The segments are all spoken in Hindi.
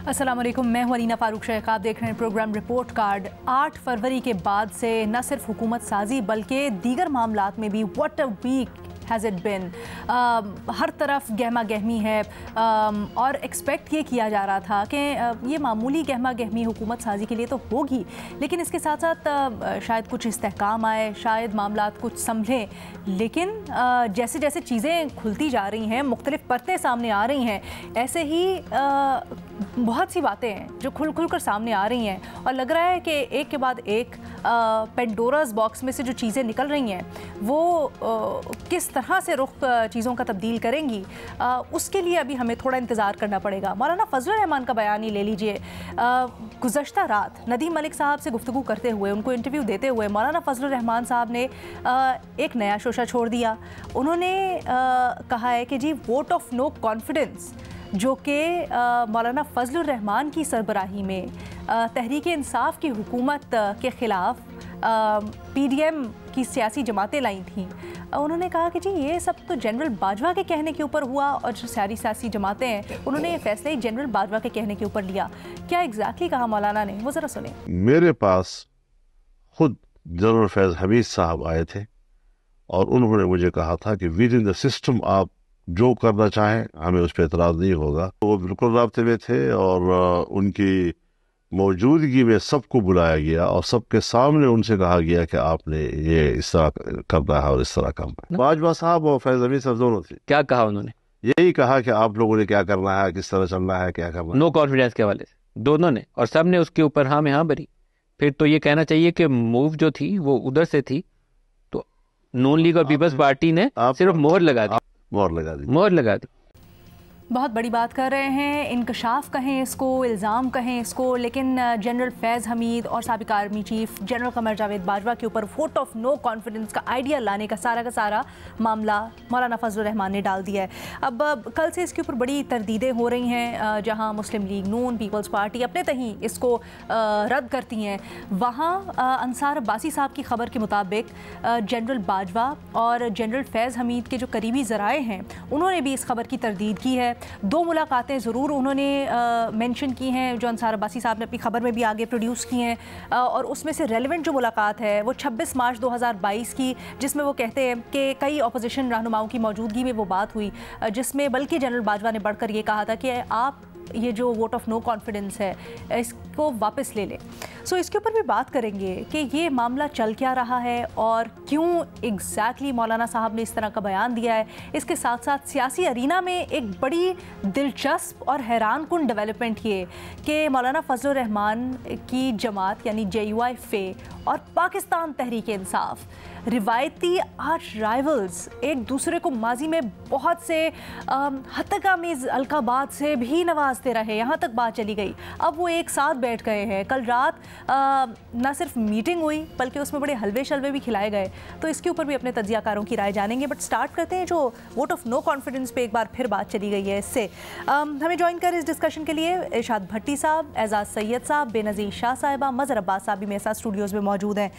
अस्सलाम वालेकुम, मैं हूं अलीना फारूक शेख। आप देख रहे हैं प्रोग्राम रिपोर्ट कार्ड। 8 फरवरी के बाद से न सिर्फ हुकूमत साजी बल्कि दीगर मामलात में भी what a week has it been. हर तरफ गहमा गहमी है और एक्सपेक्ट ये किया जा रहा था कि ये मामूली गहमा गहमी हुकूमत साजी के लिए तो होगी, लेकिन इसके साथ साथ शायद कुछ इस्तेहकाम आए, शायद मामलात कुछ संभलें। लेकिन जैसे जैसे चीज़ें खुलती जा रही हैं, मुख्तलिफ परतें सामने आ रही हैं, ऐसे ही बहुत सी बातें हैं जो खुल कर सामने आ रही हैं और लग रहा है कि एक के बाद एक पेंडोरास बॉक्स में से जो चीज़ें निकल रही हैं वो किस तरह से रुख चीज़ों का तब्दील करेंगी, उसके लिए अभी हमें थोड़ा इंतज़ार करना पड़ेगा। मौलाना फजलुर रहमान का बयान ही ले लीजिए। गुज़श्ता रात नदीम मलिक साहब से गुफ्तगू करते हुए, उनको इंटरव्यू देते हुए मौलाना फजलुर रहमान साहब ने एक नया शोशा छोड़ दिया। उन्होंने कहा है कि जी वोट ऑफ नो कॉन्फिडेंस जो कि मौलाना फजलुर रहमान की सरबराही में तहरीक इंसाफ की हुकूमत के ख़िलाफ़ PDM की सियासी जमातें लाई थीं, उन्होंने कहा कि जी ये सब तो जनरल बाजवा के कहने के ऊपर हुआ और जो सारी सियासी जमातें हैं उन्होंने ये फैसला ही जनरल बाजवा के कहने के ऊपर लिया। क्या एग्जैक्टली कहा मौलाना ने, वो ज़रा सुने। मेरे पास खुद जनरल फैज़ हमीद साहब आए थे और उन्होंने मुझे कहा था कि विद इन द सिस्टम आप जो करना चाहें हमें उस पर एतराज़ नहीं होगा। वो बिल्कुल राब्ते में थे और उनकी मौजूदगी में सबको बुलाया गया और सबके सामने उनसे कहा गया कि आपने ये इस तरह करना है और इस तरह करना है। बाजवा साहब और फैज़ हमीद साहब दोनों थे। क्या कहा उन्होंने? यही कहा कि आप लोगों ने क्या करना है, किस तरह चलना है, क्या करना है। नो कॉन्फिडेंस के हवाले से दोनों ने, और सब ने उसके ऊपर हाँ में हाँ भरी। फिर तो ये कहना चाहिए कि मूव जो थी वो उधर से थी, तो नून लीग और पीपल्स पार्टी ने सिर्फ मोहर लगा दी। मोहर लगा दी। बहुत बड़ी बात कर रहे हैं, इंकशाफ कहें इसको, इल्ज़ाम कहें इसको, लेकिन जनरल फैज़ हमीद और साबिक army chief general Qamar Javed Bajwa के ऊपर वोट ऑफ नो कॉन्फिडेंस का आइडिया लाने का सारा मामला मौलाना फजलुर रहमान ने डाल दिया है। अब कल से इसके ऊपर बड़ी तरदीदें हो रही हैं, जहां मुस्लिम लीग नून, पीपल्स पार्टी अपने तहीं इसको रद्द करती हैं, वहाँ अंसार अब्बासी साहब की खबर के मुताबिक जनरल बाजवा और जनरल फैज़ हमीद के जो करीबी ज़राए हैं उन्होंने भी इस खबर की तरदीद की है। 2 मुलाकातें ज़रूर उन्होंने मेंशन की हैं जो अंसार अब्बासी साहब ने अपनी खबर में भी आगे प्रोड्यूस की हैं, और उसमें से रेलेवेंट जो मुलाकात है वो 26 मार्च 2022 की, जिसमें वो कहते हैं कि कई अपोजिशन रहनुमाओं की मौजूदगी में वो बात हुई, जिसमें बल्कि जनरल बाजवा ने बढ़कर ये कहा था कि आप ये जो वोट ऑफ नो कॉन्फिडेंस है इसको वापस ले लें। सो इसके ऊपर भी बात करेंगे कि ये मामला चल क्या रहा है और क्यों एग्जैक्टली मौलाना साहब ने इस तरह का बयान दिया है। इसके साथ साथ सियासी अरीना में एक बड़ी दिलचस्प और हैरान कुन डेवलपमेंट ये कि मौलाना फजलुर रहमान की जमात यानी JUI-FE और पाकिस्तान तहरीक इंसाफ रिवायती आर्च राइवल्स एक दूसरे को माजी में बहुत से हतकामेज़ अलकाबात से भी नवाजते रहे, यहाँ तक बात चली गई। अब वो एक साथ बैठ गए हैं। कल रात ना सिर्फ मीटिंग हुई बल्कि उसमें बड़े हलवे शलवे भी खिलाए गए, तो इसके ऊपर भी अपने तज्जियाकारों की राय जानेंगे। बट स्टार्ट करते हैं जो वोट ऑफ नो कॉन्फिडेंस पे एक बार फिर बात चली गई है इससे। हमें ज्वाइन कर इस डिस्कशन के लिए इरशाद भट्टी साहब, एजाज सैयद साहब, बेनज़ीर शाह साहिबा, मज़हर अब्बास साहब भी मेरे साथ स्टूडियोज़ में मौजूद हैं।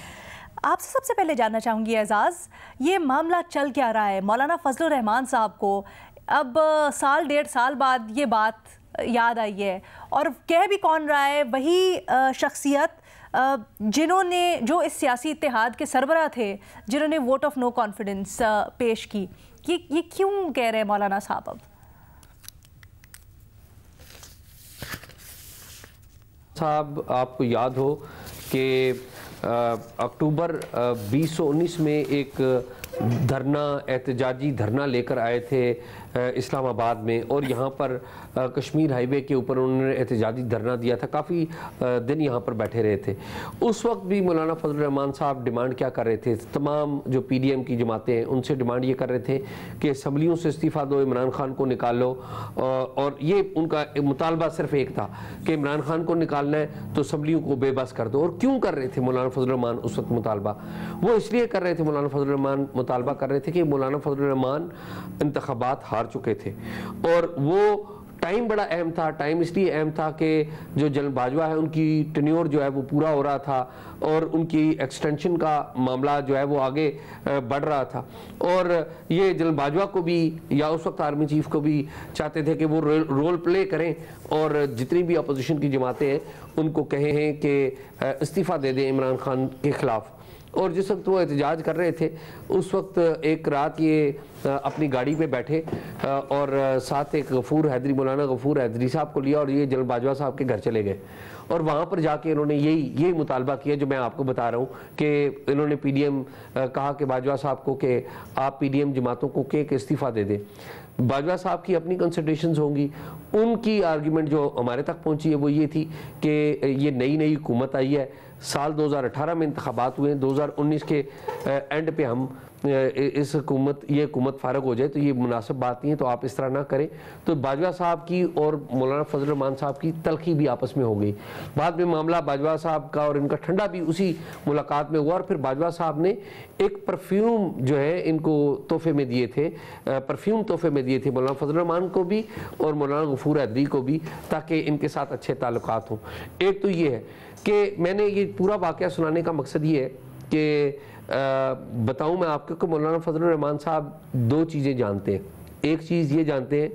आपसे सबसे पहले जानना चाहूँगी एजाज, ये मामला चल क्या रहा है? मौलाना फजलुर रहमान साहब को अब 1.5 साल बाद ये बात याद आई है और कह भी कौन रहा है, वही शख्सियत जिन्होंने, जो इस सियासी इत्तेहाद के सरबराह थे, जिन्होंने वोट ऑफ नो कॉन्फिडेंस पेश की। ये क्यों कह रहे हैं मौलाना साहब? अब साहब आपको याद हो कि अक्टूबर 2019 में एक धरना, एहतजाजी धरना लेकर आए थे इस्लामाबाद में, और यहाँ पर कश्मीर हाईवे के ऊपर उन्होंने एहतजाजी धरना दिया था। काफ़ी दिन यहाँ पर बैठे रहे थे। उस वक्त भी मौलाना फजलुर रहमान साहब डिमांड क्या कर रहे थे? तमाम जो PDM की जमातें हैं उनसे डिमांड ये कर रहे थे कि असम्बलियों से इस्तीफ़ा दो, इमरान खान को निकाल लो, और ये उनका मुतालबा सिर्फ एक था कि इमरान खान को निकालना है तो असम्बलियों को बेबस कर दो। और क्यों कर रहे थे मौलाना फजलुर रहमान उस वक्त मुतालबा? वो इसलिए कर रहे थे, मौलाना फजलुर रहमान मुतालबा कर रहे थे कि मौलाना फजलुर रहमान इंतखाबात हार चुके थे और वो टाइम बड़ा अहम था। टाइम इसलिए अहम था कि जो जनरल बाजवा है उनकी टेन्योर जो है वो पूरा हो रहा था और उनकी एक्सटेंशन का मामला जो है वो आगे बढ़ रहा था, और ये जनरल बाजवा को भी या उस वक्त आर्मी चीफ को भी चाहते थे कि वो रोल प्ले करें और जितनी भी अपोजिशन की जमातें हैं उनको कहे हैं कि इस्तीफ़ा दे दें इमरान खान के ख़िलाफ़। और जिस वक्त वो एहतजाज कर रहे थे उस वक्त एक रात ये अपनी गाड़ी पे बैठे और साथ एक गफूर हैदरी, मौलाना गफूर हैदरी साहब को लिया और ये जनरल बाजवा साहब के घर चले गए और वहाँ पर जाके इन्होंने यही मुतालबा किया जो मैं आपको बता रहा हूँ कि इन्होंने पीडीएम कहा कि बाजवा साहब को कि आप पीडीएम जमातों को के इस्तीफ़ा दे दें। बाजवा साहब की अपनी कंसिडरेशंस होंगी, उनकी आर्गुमेंट जो हमारे तक पहुँची है वो ये थी कि ये नई हुकूमत आई है, साल 2018 में इंतखाबात हुए हैं, 2019 के एंड पे हम ये हुकूमत फारग हो जाए तो ये मुनासिब बात नहीं है, तो आप इस तरह ना करें। तो बाजवा साहब की और मौलाना फजल रहमान साहब की तलखी भी आपस में हो गई। बाद में मामला बाजवा साहब का और इनका ठंडा भी उसी मुलाकात में हुआ और फिर बाजवा साहब ने एक परफ्यूम जो है इनको तोहफे में दिए थे, परफ्यूम तोहफे में दिए थे मौलाना फजल रहमान को भी और मौलाना गफूर हैदरी को भी, ताकि इनके साथ अच्छे ताल्लुकात हों। एक तो ये है कि मैंने ये पूरा वाक़या सुनाने का मकसद ये है कि बताऊं मैं आपको कि मौलाना फजल रहमान साहब दो चीज़ें जानते हैं। एक चीज़ ये जानते हैं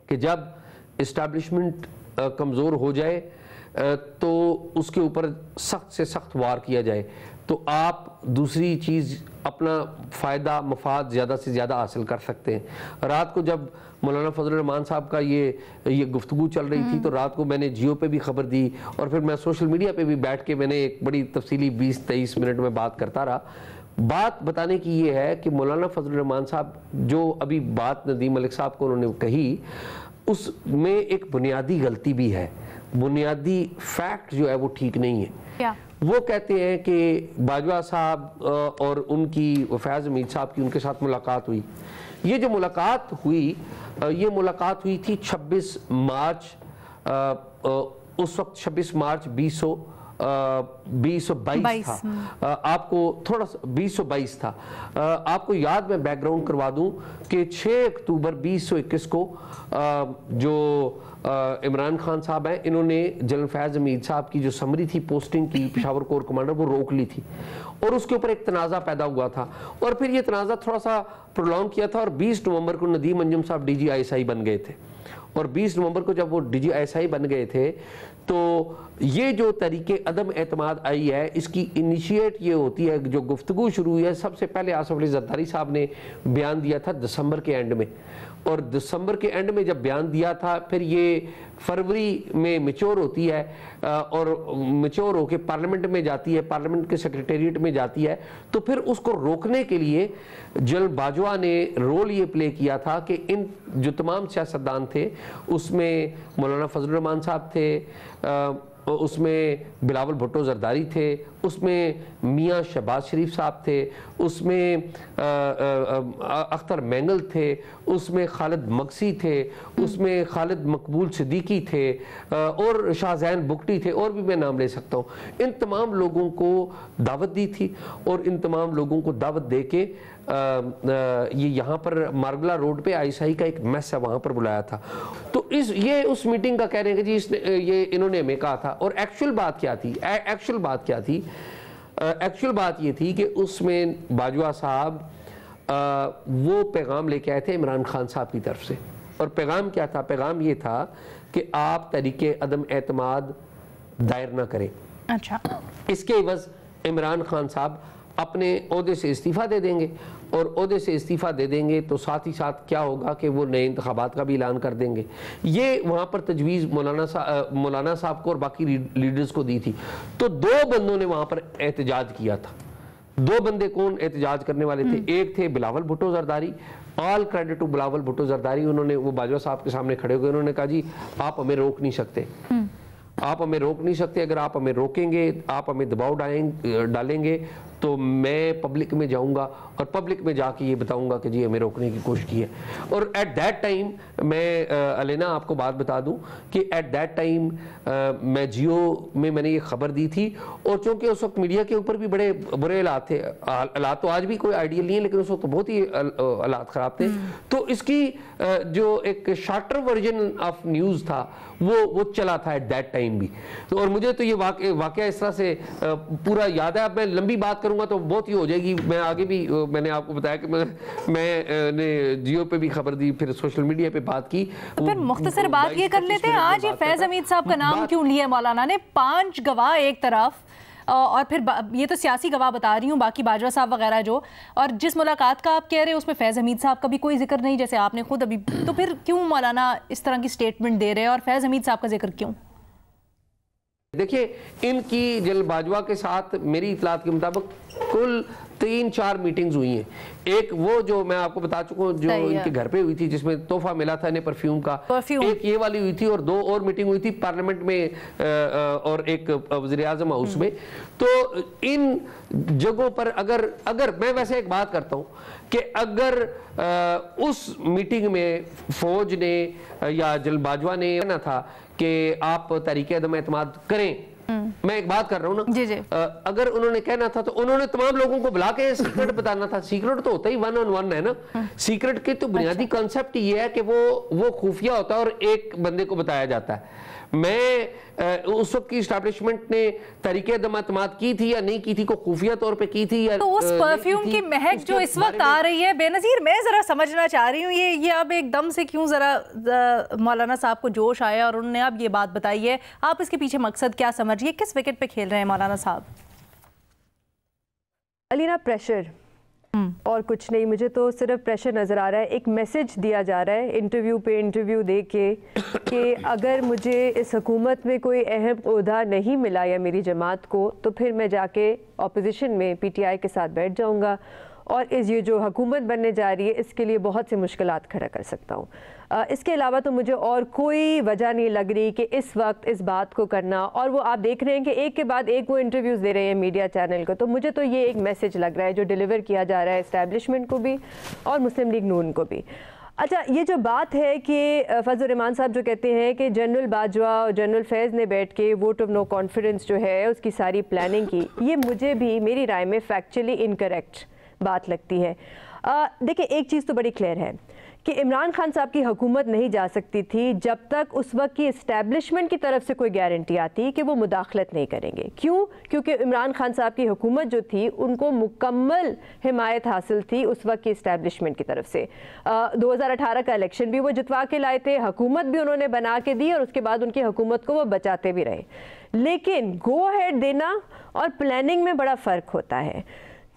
कि जब इस्टेब्लिशमेंट कमज़ोर हो जाए तो उसके ऊपर सख्त से सख्त वार किया जाए, तो आप दूसरी चीज़ अपना फ़ायदा मफाद ज़्यादा से ज़्यादा हासिल कर सकते हैं। रात को जब मौलाना फजल रहमान साहब का ये गुफ्तगू चल रही थी तो रात को मैंने जियो पे भी खबर दी और फिर मैं सोशल मीडिया पे भी बैठ के मैंने एक बड़ी तफसीली 20-23 मिनट में बात करता रहा। बात बताने की ये है कि मौलाना फजल रहमान साहब जो अभी बात नदीम मलिक साहब को उन्होंने कही उसमें एक बुनियादी गलती भी है, बुनियादी फैक्ट जो है वो ठीक नहीं है। क्या? वो कहते हैं कि बाजवा साहब और उनकी फैज़ हमीद साहब की उनके साथ मुलाकात हुई। ये जो मुलाकात हुई ये मुलाकात हुई थी 26 मार्च, उस वक्त 26 मार्च 2022 था। आपको थोड़ा सा 2022 था। आपको याद मैं बैकग्राउंड करवा दूं कि 6 अक्टूबर 2021 को जो इमरान खान साहब हैं इन्होंने जनरल फैज़ हमीद साहब की जो समरी थी पोस्टिंग की पेशावर कोर कमांडर वो रोक ली थी और उसके ऊपर एक तनाज़ा पैदा हुआ था और फिर ये तनाज़ा थोड़ा सा प्रोलॉन्ग किया था और 20 नवंबर को नदीम अंजुम साहब DGISI बन गए थे और 20 नवंबर को जब वो DGISI बन गए थे तो ये जो तरीके अदम एतमाद आई है इसकी इनिशिएट ये होती है, जो गुफ्तगू शुरू हुई है सबसे पहले आसिफ अली जरदारी साहब ने बयान दिया था दिसंबर के एंड में, और दिसंबर के एंड में जब बयान दिया था फिर ये फरवरी में मैच्योर होती है और मैच्योर होकर पार्लियामेंट में जाती है, पार्लियामेंट के सेक्रेटेरिएट में जाती है। तो फिर उसको रोकने के लिए जनरल बाजवा ने रोल ये प्ले किया था कि इन जो तमाम सियासतदान थे उसमें मौलाना फजल रहमान साहब थे, उसमें बिलावल भुट्टो जरदारी थे, उसमें मियाँ शहबाज शरीफ साहब थे, उसमें अख्तर मैंगल थे, उसमें खालिद मक्सी थे, उसमें खालिद मकबूल सिद्दीकी थे और शाहजैन बुगटी थे और भी मैं नाम ले सकता हूँ। इन तमाम लोगों को दावत दी थी और इन तमाम लोगों को दावत दे के ये यहाँ पर मारगला रोड पे ISI का एक मैस है वहाँ पर बुलाया था। तो ये उस मीटिंग का कह रहे हैं कि जी ये इन्होंने हमें कहा था। और एक्चुअल बात क्या थी? एक्चुअल बात ये थी कि उसमें बाजवा साहब वो पैगाम लेके आए थे इमरान खान साहब की तरफ से, और पैगाम क्या था? पैगाम ये था कि आप तरीके अदम एतमाद दायर ना करें। अच्छा, इसके एवज इमरान खान साहब अपने ओहदे से इस्तीफ़ा दे देंगे और ओहदे से इस्तीफ़ा दे देंगे तो साथ ही साथ क्या होगा कि वो नए इंतखाबात का भी ऐलान कर देंगे। ये वहाँ पर तजवीज़ मौलाना साहब को और बाकी लीडर्स को दी थी। तो दो बंदों ने वहाँ पर एहतजाज किया था। दो बंदे कौन एहतजाज करने वाले थे? एक थे Bilawal Bhutto Zardari, all credit to Bilawal Bhutto Zardari. उन्होंने वो बाजवा साहब के सामने खड़े हो गए, उन्होंने कहा जी आप हमें रोक नहीं सकते, आप हमें रोक नहीं सकते। अगर आप हमें रोकेंगे, आप हमें दबाव डालेंगे तो मैं पब्लिक में जाऊंगा और पब्लिक में जाके ये बताऊंगा कि जी हमें रोकने की कोशिश की है। और एट दैट टाइम मैं अलेना आपको बात बता दूं कि एट दैट टाइम मैं जियो में मैंने ये खबर दी थी, और चूंकि उस वक्त मीडिया के ऊपर भी बड़े बुरे हालात थे, हालात तो आज भी कोई आइडियल नहीं है लेकिन उस वक्त तो बहुत ही हालात खराब थे, तो इसकी जो एक शॉर्टर वर्जन ऑफ न्यूज़ था वो चला था एट दैट टाइम भी। तो और मुझे तो ये वाकया इस तरह से पूरा याद है। अब मैं लंबी बात करूंगा तो बहुत ही हो जाएगी। मैं आगे भी मैंने आपको बताया कि मैंने जियो पे भी खबर दी, फिर सोशल मीडिया पे बात की। तो फिर मुख्तसर बात ये कर लेते हैं, आज ये फैज़ हमीद साहब का नाम क्यों लिया मौलाना ने? 5 गवाह एक तरफ और फिर ये तो सियासी गवाह बता रही हूँ, बाकी बाजवा साहब वगैरह जो, और जिस मुलाकात का आप कह रहे हैं उसमें फैज़ हमीद साहब का भी कोई जिक्र नहीं, जैसे आपने खुद अभी, तो फिर क्यों मौलाना इस तरह की स्टेटमेंट दे रहे हैं और फैज़ हमीद साहब का जिक्र क्यों? देखिए, इनकी जनरल बाजवा के साथ मेरी इतलात के मुताबिक कुल 3-4 मीटिंग्स हुई हैं। एक वो जो मैं आपको बता चुका हूँ जो इनके घर पे हुई थी जिसमें तोहफा मिला था इन्हें परफ्यूम का, एक ये वाली हुई थी, और 2 और मीटिंग हुई थी पार्लियामेंट में और एक वज़ीर आज़म हाउस में। तो इन जगहों पर अगर मैं वैसे एक बात करता हूँ कि अगर उस मीटिंग में फौज ने या जनरल बाजवा ने कहना था कि आप तहरीक अदम एतमाद करें, मैं एक बात कर रहा हूँ ना जी जी। अगर उन्होंने कहना था तो उन्होंने तमाम लोगों को बुला के सीक्रेट बताना था। सीक्रेट तो होता ही 1-on-1 है ना। सीक्रेट की तो बुनियादी कॉन्सेप्ट ये है कि वो खुफिया होता है और एक बंदे को बताया जाता है। मैं उस वक्त की एस्टैब्लिशमेंट ने तरीके दमातमात की थी या नहीं की थी, को खुफिया तौर पे की थी या तो उस परफ्यूम की महक जो इस वक्त आ रही है बेनज़ीर, मैं जरा समझना चाह रही हूँ ये अब एकदम से क्यों जरा मौलाना साहब को जोश आया और उन्होंने अब ये बात बताई है, आप इसके पीछे मकसद क्या समझ रही है? किस विकेट पे खेल रहे हैं मौलाना साहब? अलीना, प्रेशर और कुछ नहीं। मुझे तो सिर्फ प्रेशर नज़र आ रहा है। एक मैसेज दिया जा रहा है इंटरव्यू पे इंटरव्यू दे के कि अगर मुझे इस हुकूमत में कोई अहम ओहदा नहीं मिला या मेरी जमात को, तो फिर मैं जाके अपोजिशन में PTI के साथ बैठ जाऊंगा और ये जो हुकूमत बनने जा रही है इसके लिए बहुत सी मुश्किलात खड़ा कर सकता हूँ। इसके अलावा तो मुझे और कोई वजह नहीं लग रही कि इस वक्त इस बात को करना। और वो आप देख रहे हैं कि एक के बाद एक वो इंटरव्यूज़ दे रहे हैं मीडिया चैनल को, तो मुझे तो ये एक मैसेज लग रहा है जो डिलीवर किया जा रहा है इस्टेब्लिशमेंट को भी और मुस्लिम लीग नून को भी। अच्छा, ये जो बात है कि फजल रहमान साहब जो कहते हैं कि जनरल बाजवा और जनरल फैज़ ने बैठ के वोट ऑफ नो कॉन्फिडेंस जो है उसकी सारी प्लानिंग की, ये मुझे भी मेरी राय में फैक्चुअली इनकरेक्ट बात लगती है। देखिए, एक चीज़ तो बड़ी क्लियर है कि इमरान खान साहब की हुकूमत नहीं जा सकती थी जब तक उस वक्त की इस्टेब्लिशमेंट की तरफ से कोई गारंटी आती कि वो मुदाखलत नहीं करेंगे। क्यों? क्योंकि इमरान खान साहब की हुकूमत जो थी उनको मुकम्मल हिमायत हासिल थी उस वक्त की इस्टेब्लिशमेंट की तरफ से। 2018 का इलेक्शन भी वो जितवा के लाए थे, हुकूमत भी उन्होंने बना के दी और उसके बाद उनकी हुकूमत को वो बचाते भी रहे। लेकिन गो अहेड देना और प्लानिंग में बड़ा फ़र्क होता है।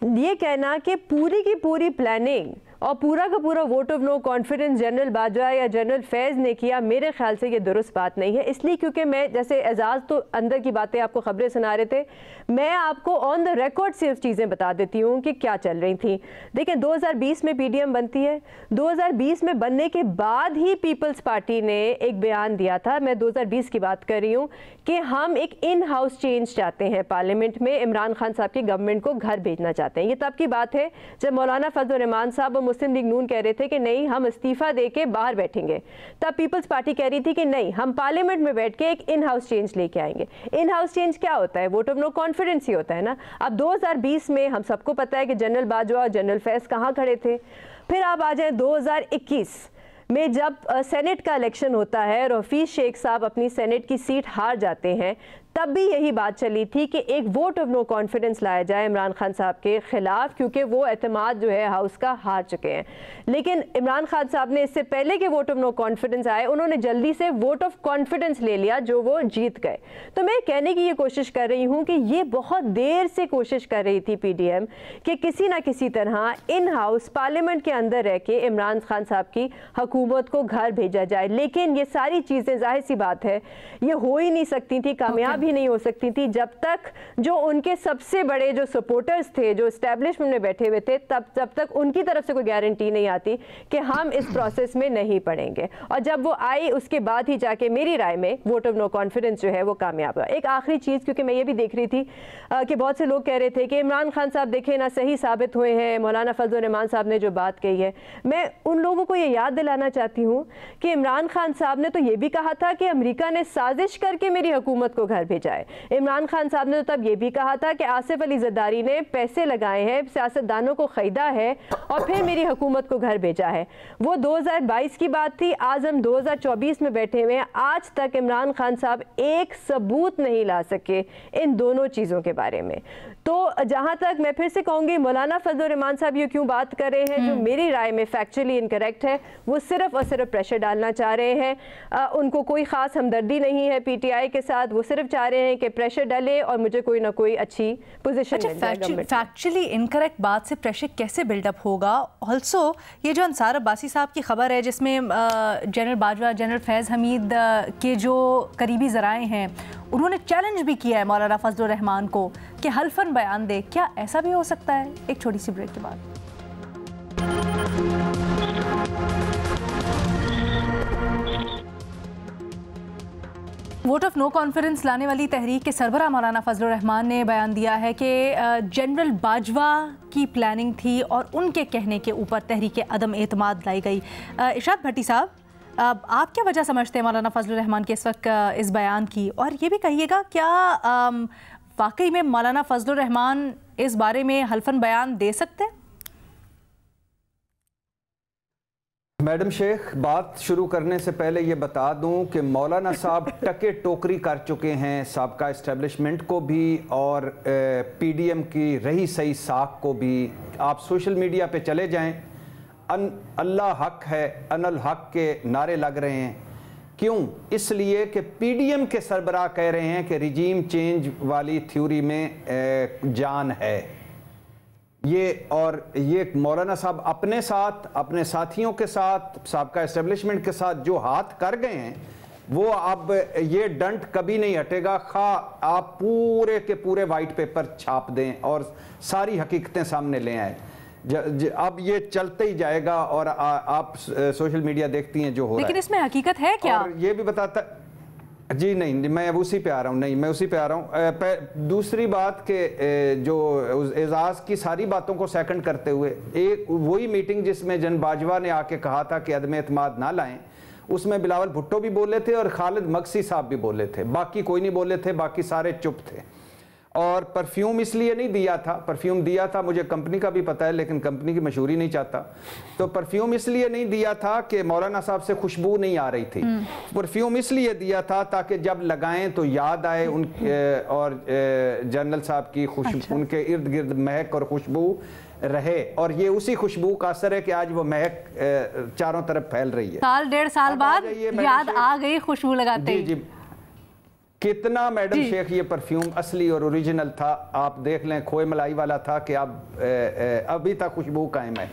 ये कहना कि पूरी की पूरी प्लानिंग और पूरा का पूरा vote of no confidence general Bajwa या जनरल फैज़ ने किया, मेरे ख्याल से ये दुरुस्त बात नहीं है। इसलिए क्योंकि मैं, जैसे एजाज़ तो अंदर की बातें आपको खबरें सुना रहे थे, मैं आपको ऑन द रिकॉर्ड सिर्फ चीज़ें बता देती हूँ कि क्या चल रही थी। देखिए, 2020 में PDM बनती है, 2020 में बनने के बाद ही पीपल्स पार्टी ने एक बयान दिया था, मैं 2020 की बात कर रही हूँ, कि हम एक इन हाउस चेंज चाहते हैं पार्लियामेंट में, इमरान खान साहब की गवर्नमेंट को घर भेजना चाहते हैं। ये तब की बात है जब मौलाना फजल रहमान साहब और मुस्लिम लीग नून कह रहे थे कि नहीं, हम इस्तीफा दे के बाहर बैठेंगे। तब पीपल्स पार्टी कह रही थी कि नहीं, हम पार्लियामेंट में बैठ के एक इन हाउस चेंज लेके आएंगे। इन हाउस चेंज क्या होता है? वोट ऑफ नो कॉन्फिडेंस ही होता है ना। अब 2020 में हम सबको पता है कि जनरल बाजवा और जनरल फैज़ कहाँ खड़े थे। फिर आप आ जाए 2021 में, जब सेनेट का इलेक्शन होता है और हफीज़ शेख साहब अपनी सेनेट की सीट हार जाते हैं, तब भी यही बात चली थी कि एक वोट ऑफ नो कॉन्फिडेंस लाया जाए इमरान खान साहब के खिलाफ, क्योंकि वो एतमाद जो है हाउस का हार चुके हैं। लेकिन इमरान खान साहब ने इससे पहले कि वोट ऑफ नो कॉन्फिडेंस आए, उन्होंने जल्दी से वोट ऑफ कॉन्फिडेंस ले लिया, जो वो जीत गए। तो मैं कहने की ये कोशिश कर रही हूँ कि ये बहुत देर से कोशिश कर रही थी PDM कि किसी ना किसी तरह इन हाउस पार्लियामेंट के अंदर रह के इमरान खान साहब की हुकूमत को घर भेजा जाए। लेकिन ये सारी चीज़ें, जाहिर सी बात है, ये हो ही नहीं सकती थी, कामयाब कभी नहीं हो सकती थी जब तक जो उनके सबसे बड़े जो सपोर्टर्स थे, जो एस्टेब्लिशमेंट में बैठे हुए थे, जब तक उनकी तरफ से कोई गारंटी नहीं आती कि हम इस प्रोसेस में नहीं पड़ेंगे। और जब वो आई उसके बाद ही जाके मेरी राय में वोट ऑफ नो कॉन्फिडेंस जो है वो कामयाब हुआ। एक आखिरी चीज़, क्योंकि मैं ये भी देख रही थी कि बहुत से लोग कह रहे थे कि इमरान खान साहब देखें ना सही साबित हुए हैं, मौलाना फजल रहमान साहब ने जो बात कही है। मैं उन लोगों को ये याद दिलाना चाहती हूँ कि इमरान खान साहब ने तो ये भी कहा था कि अमेरिका ने साजिश करके मेरी हुकूमत को घर भेजा है। इमरान खान साहब ने तो तब ये भी कहा था कि आसिफ अली जरदारी ने पैसे लगाए हैं, सियासतदानों को खरीदा है और फिर मेरी हुकूमत को घर भेजा है। वो 2022 की बात थी, आज हम 2024 में बैठे हुए हैं। आज तक इमरान खान साहब एक सबूत नहीं ला सके इन दोनों चीज़ों के बारे में। तो जहाँ तक मैं फिर से कहूँगी, मौलाना फजल रहमान साहब ये क्यों बात कर रहे हैं जो मेरी राय में फैक्चुअली इनकरेक्ट है, वो सिर्फ और सिर्फ प्रेशर डालना चाह रहे हैं। उनको कोई ख़ास हमदर्दी नहीं है पीटीआई के साथ, वो सिर्फ चाह रहे हैं कि प्रेशर डाले और मुझे कोई ना कोई अच्छी पोजीशन मिल जाए। फैक्चुअली इनकरेक्ट बात से प्रेशर कैसे बिल्डअप होगा? ऑल्सो ये जो अंसार अब्बासी साहब की खबर है जिसमें जनरल बाजवा, जनरल फैज़ हमीद के जो करीबी ज़राए हैं उन्होंने चैलेंज भी किया है मौलाना फजल रहमान को कि हल्फन बयान दे, क्या ऐसा भी हो सकता है? एक छोटी सी ब्रेक के बाद। वोट ऑफ नो कॉन्फिडेंस लाने वाली तहरीक के सरबराह मौलाना फजल रहमान ने बयान दिया है कि जनरल बाजवा की प्लानिंग थी और उनके कहने के ऊपर तहरीक अदम एतमाद लाई गई। इरशाद भट्टी साहब, आप क्या वजह समझते हैं मौलाना फजल रहमान के इस वक्त इस बयान की? और ये भी कहिएगा, क्या वाकई में मौलाना फजल रहमान इस बारे में हल्फन बयान दे सकते हैं? मैडम शेख, बात शुरू करने से पहले ये बता दूं कि मौलाना साहब टके टोकरी कर चुके हैं साबका इस्टेब्लिशमेंट को भी और पीडीएम की रही सही साख को भी। आप सोशल मीडिया पे चले जाएं, अल्लाह हक है, अनल हक के नारे लग रहे हैं। क्यों? इसलिए कि पीडीएम के सरबराह कह रहे हैं कि रिजीम चेंज वाली थ्योरी में जान है ये। और ये मौलाना साहब अपने साथ, अपने साथियों के साथ, साबका इस्टेब्लिशमेंट के साथ जो हाथ कर गए हैं, वो अब ये डंट कभी नहीं हटेगा। खा आप पूरे के पूरे वाइट पेपर छाप दें और सारी हकीकतें सामने ले आए, अब ये चलते ही जाएगा। और आप सोशल मीडिया देखती हैं जो हो रहा है, लेकिन इसमें हकीकत है क्या? और ये भी बताता जी नहीं, मैं अब उसी पे आ रहा हूँ। नहीं, मैं उसी पे आ रहा हूँ। दूसरी बात के जो एजाज की सारी बातों को सेकंड करते हुए, एक वही मीटिंग जिसमें जन बाजवा ने आके कहा था कि अदम एतमाद ना लाएं, उसमें बिलावल भुट्टो भी बोले थे और खालिद मक्सी साहब भी बोले थे, बाकी कोई नहीं बोले थे, बाकी सारे चुप थे। और परफ्यूम इसलिए नहीं दिया था, परफ्यूम दिया था, मुझे कंपनी का भी पता है, लेकिन कंपनी की मशहूरी नहीं चाहता। तो परफ्यूम इसलिए नहीं दिया था कि मौलाना साहब से खुशबू नहीं आ रही थी। परफ्यूम इसलिए दिया था ताकि जब लगाएं तो याद आए उन और जनरल साहब की खुशबू, उनके इर्द गिर्द महक और खुशबू रहे। और ये उसी खुशबू का असर है कि आज वो महक चारों तरफ फैल रही है। साल डेढ़ साल बाद याद आ गई खुशबू लगाते। जी, कितना मैडम शेख ये परफ्यूम असली और ओरिजिनल था, आप देख लें, खोए मलाई वाला था कि अब अभी तक खुशबू कायम है।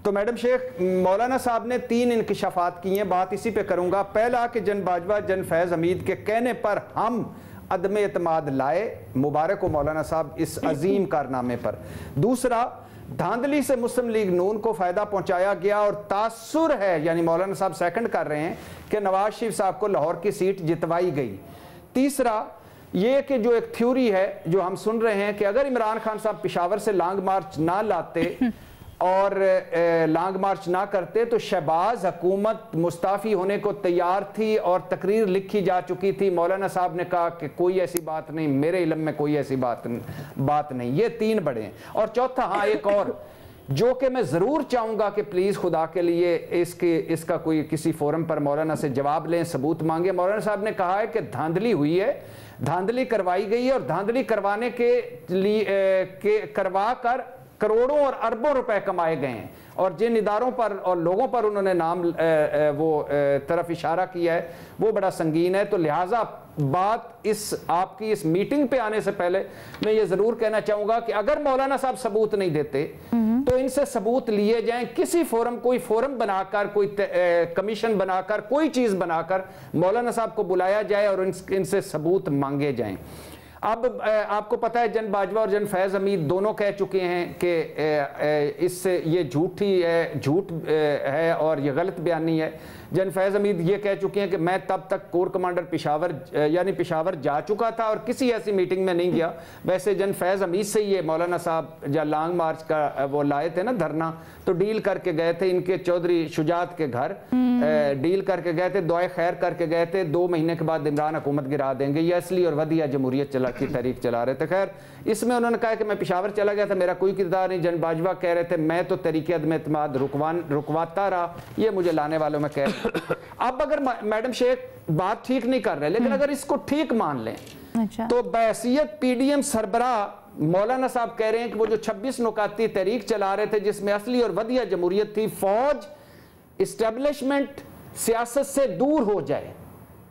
तो मैडम शेख, मौलाना साहब ने 3 इंकशाफात किए हैं, बात इसी पे करूंगा। पहला कि जन बाजवा, जन फैज़ हमीद के कहने पर हम अदम एतमाद लाए, मुबारक हो मौलाना साहब इस अजीम कारनामे पर। दूसरा, धांधली से मुस्लिम लीग नून को फायदा पहुंचाया गया और तासुर है, यानी मौलाना साहब सेकंड कर रहे हैं कि नवाज शरीफ साहब को लाहौर की सीट जितवाई गई। तीसरा ये कि जो एक थ्योरी है जो हम सुन रहे हैं कि अगर इमरान खान साहब पेशावर से लॉन्ग मार्च ना लाते और लॉन्ग मार्च ना करते तो शहबाज हुकूमत मुस्ताफ़ी होने को तैयार थी और तकरीर लिखी जा चुकी थी। मौलाना साहब ने कहा कि कोई ऐसी बात नहीं, मेरे इल्म में कोई ऐसी बात नहीं। ये 3 बड़े हैं। और चौथा, हाँ, एक और जो कि मैं ज़रूर चाहूँगा कि प्लीज़ खुदा के लिए इसका कोई किसी फोरम पर मौलाना से जवाब लें, सबूत मांगे। मौलाना साहब ने कहा है कि धांधली हुई है, धांधली करवाई गई है और धांधली करवाने के लिए करवा कर करोड़ों और अरबों रुपए कमाए गए हैं। और जिन इदारों पर और लोगों पर उन्होंने नाम तरफ इशारा किया है वो बड़ा संगीन है। तो लिहाजा बात आपकी इस मीटिंग पे आने से पहले मैं ये ज़रूर कहना चाहूँगा कि अगर मौलाना साहब सबूत नहीं देते तो इनसे सबूत लिए जाएं, किसी फोरम, कोई फोरम बनाकर, कोई कमीशन बनाकर, कोई चीज बनाकर मौलाना साहब को बुलाया जाए और इनसे सबूत मांगे जाएं। अब आपको पता है जन बाजवा और जन फैज़ हमीद दोनों कह चुके हैं कि इससे ये झूठ है और ये गलत बयानी है। जन फैज़ हमीद ये कह चुके हैं कि मैं तब तक कोर कमांडर पेशावर यानी पेशावर जा चुका था और किसी ऐसी मीटिंग में नहीं गया। वैसे जन फैज़ हमीद से ये मौलाना साहब जब लॉन्ग मार्च का वो लाए थे ना धरना, तो डील करके गए थे इनके चौधरी शुजात के घर, डील करके गए थे, दुआ खैर करके गए थे। 2 महीने के बाद इमरान हुकूमत गिरा देंगे, ये असली और वधिया जमहूरियत की तहरीक चला रहे थे। खैर इसमें उन्होंने कहा कि मैं पेशावर चला गया था, मेरा कोई किरदार नहीं। जन बाजवा कह रहे थे मैं तो तरीके अदम एतमाद रुकवाता रहा, ये मुझे लाने वालों में कह अब अगर मैडम शेख बात ठीक नहीं कर रहे, लेकिन अगर इसको ठीक मान लें, अच्छा। तो बैसियत पीडीएम सरबरा मौलाना साहब कह रहे हैं कि वो जो 26 नुकाती तहरीक चला रहे थे जिसमें असली और वधिया जमहूरियत थी, फौज इस्टेब्लिशमेंट सियासत से दूर हो जाए,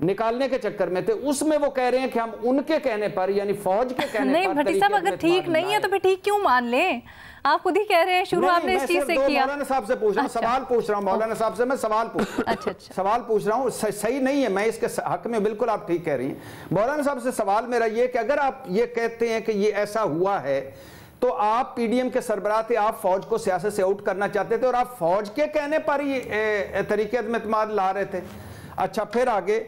निकालने के चक्कर में थे, उसमें वो कह रहे हैं कि हम उनके कहने पर यानी फौज के कहने नहीं, पर भट्टी साहब अगर ठीक नहीं है तो फिर ठीक क्यों मान लें? आप खुद ही कह रहे हैं शुरू आपने इस चीज से किया। मौलाना साहब से पूछ रहा हूँ, सवाल पूछ रहा हूँ मौलाना साहब से, मैं सवाल पूछ अच्छा। सवाल पूछ रहा हूँ, सही नहीं है, मैं इसके हक में बिल्कुल आप ठीक कह रही हैं। मौलाना साहब से सवाल मेरा ये कि अगर आप ये कहते हैं कि ये ऐसा हुआ है तो आप पीडीएम के सरबराह थे, आप फौज को सियासत से आउट करना चाहते थे और आप फौज के कहने पर ही तरीके अदम ला रहे थे। अच्छा, फिर आगे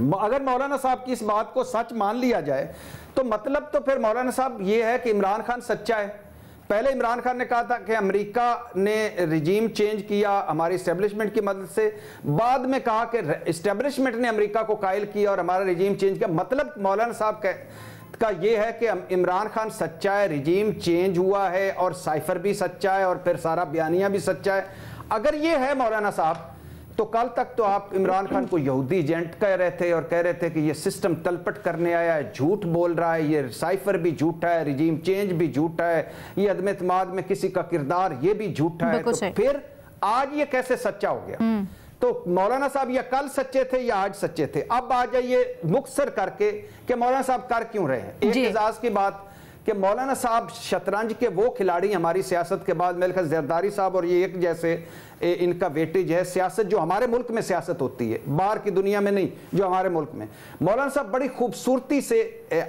अगर मौलाना साहब की इस बात को सच मान लिया जाए तो मतलब तो फिर मौलाना साहब ये है कि इमरान खान सच्चा है। पहले इमरान खान ने कहा था कि अमेरिका ने रिजीम चेंज किया हमारी इस्टेब्लिशमेंट की मदद से, बाद में कहा कि इस्टेब्लिशमेंट ने अमेरिका को कायल किया और हमारा रिजीम चेंज किया। मतलब मौलाना साहब का ये है कि इमरान खान सच्चा है, रिजीम चेंज हुआ है और साइफर भी सच्चा है और फिर सारा बयानिया भी सच्चा है। अगर ये है मौलाना साहब, तो कल तक तो आप इमरान खान को यहूदी एजेंट कह रहे थे और कह रहे थे कि ये सिस्टम तलपट करने आया है, झूठ बोल रहा है, ये साइफर भी झूठा है, रिजीम चेंज भी झूठा है, ये अदम एतमाद में किसी का किरदार ये भी झूठा है। तो फिर आज ये कैसे सच्चा हो गया? तो मौलाना साहब या कल सच्चे थे या आज सच्चे थे? अब आ जाइए मुख्तसर करके कि मौलाना साहब कर क्यों रहे हैं। एक एजाज की बात कि मौलाना साहब शतरंज के वो खिलाड़ी हमारी सियासत के बाद मेरे ख्याल जरदारी साहब और ये एक जैसे इनका वेटेज है सियासत, जो हमारे मुल्क में सियासत होती है, बाहर की दुनिया में नहीं, जो हमारे मुल्क में। मौलाना साहब बड़ी खूबसूरती से